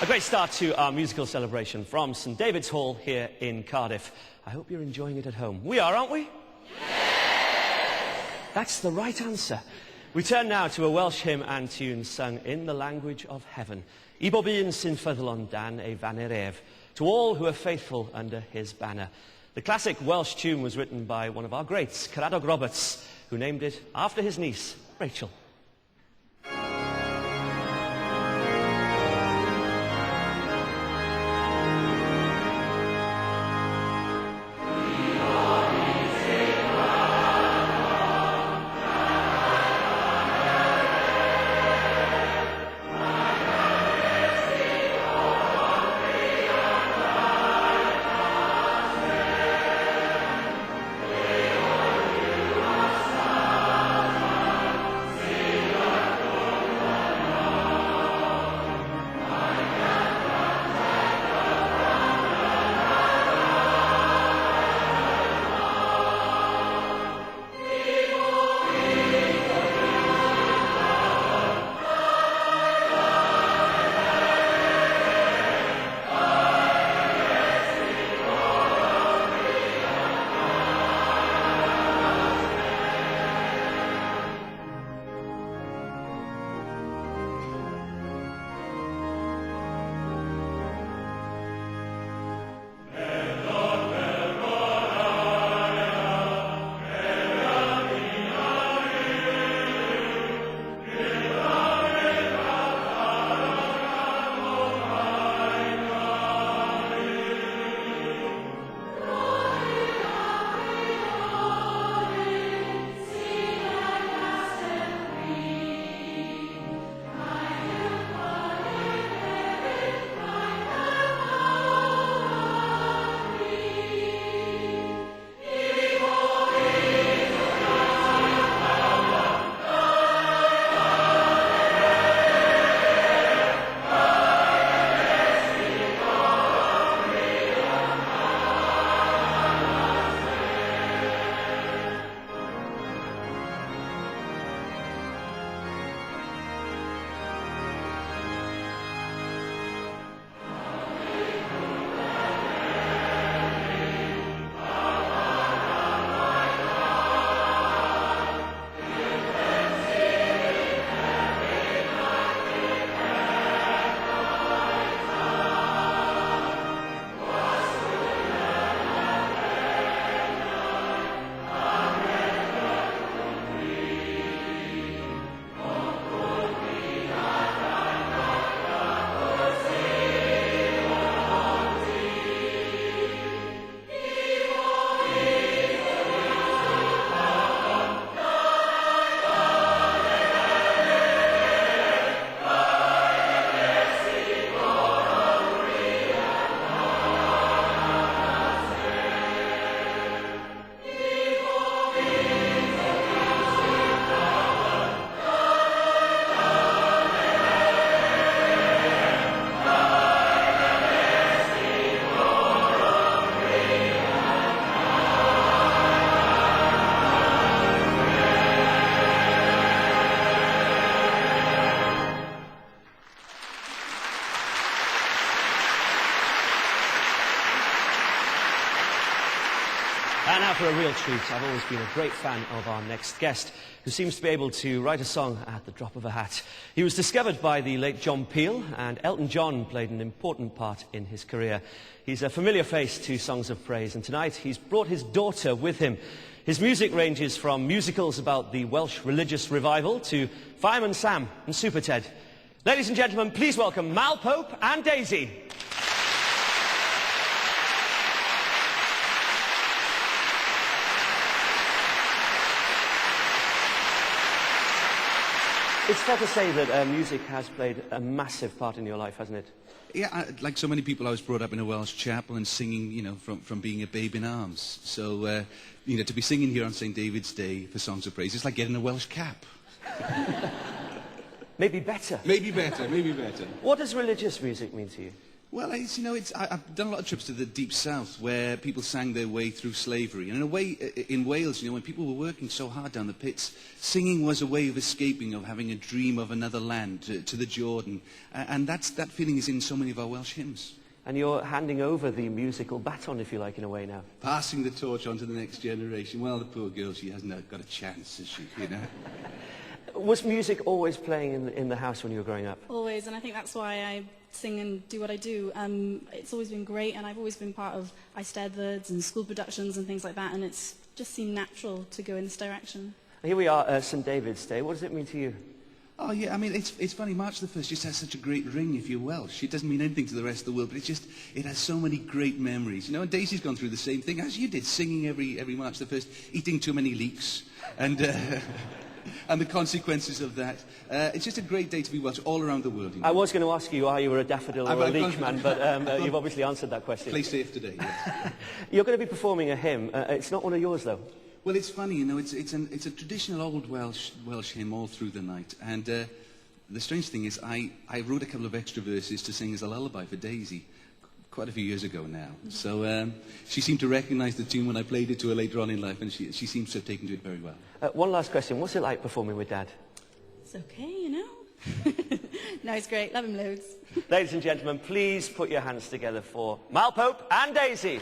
A great start to our musical celebration from St David's Hall here in Cardiff. I hope you're enjoying it at home. We are, aren't we? Yes! That's the right answer. We turn now to a Welsh hymn and tune sung in the language of heaven. I Bob Un Sydd Ffyddlon dan ei banner ef, to all who are faithful under his banner. The classic Welsh tune was written by one of our greats, Caradog Roberts, who named it after his niece, Rachel. And now for a real treat. I've always been a great fan of our next guest, who seems to be able to write a song at the drop of a hat. He was discovered by the late John Peel, and Elton John played an important part in his career. He's a familiar face to Songs of Praise, and tonight he's brought his daughter with him. His music ranges from musicals about the Welsh religious revival to Fireman Sam and Super Ted. Ladies and gentlemen, please welcome Mal Pope and Daisy. It's fair to say that music has played a massive part in your life, hasn't it? Yeah, like so many people, I was brought up in a Welsh chapel and singing, you know, from being a babe in arms. So, you know, to be singing here on St David's Day for Songs of Praise, it's like getting a Welsh cap. Maybe better. Maybe better, maybe better. What does religious music mean to you? Well, I've done a lot of trips to the deep south where people sang their way through slavery. And in a way, in Wales, when people were working so hard down the pits, singing was a way of escaping, of having a dream of another land, to the Jordan. And that feeling is in so many of our Welsh hymns. And you're handing over the musical baton, if you like, in a way now. Passing the torch on to the next generation. Well, the poor girl, she hasn't got a chance, has she, Was music always playing in the house when you were growing up? Always, and I think that's why I sing and do what I do. It's always been great, and I've always been part of Eisteddfods and school productions and things like that, and it's just seemed natural to go in this direction. Here we are, St David's Day. What does it mean to you? Oh, yeah, it's funny, March the 1st just has such a great ring if you're Welsh. It doesn't mean anything to the rest of the world, but it has so many great memories. And Daisy's gone through the same thing as you did, singing every March the 1st, eating too many leeks, and the consequences of that. It's just a great day to be Welsh all around the world. I was going to ask you why you were a daffodil or a leek man, but you've obviously answered that question. Play safe today, yes. You're going to be performing a hymn. It's not one of yours, though. Well, it's funny, it's a traditional old Welsh hymn all through the night. And the strange thing is I wrote a couple of extra verses to sing as a lullaby for Daisy quite a few years ago now. So she seemed to recognise the tune when I played it to her later on in life, and she seems to have taken to it very well. One last question. What's it like performing with Dad? It's okay, No, it's great. Love him loads. Ladies and gentlemen, please put your hands together for Mal Pope and Daisy.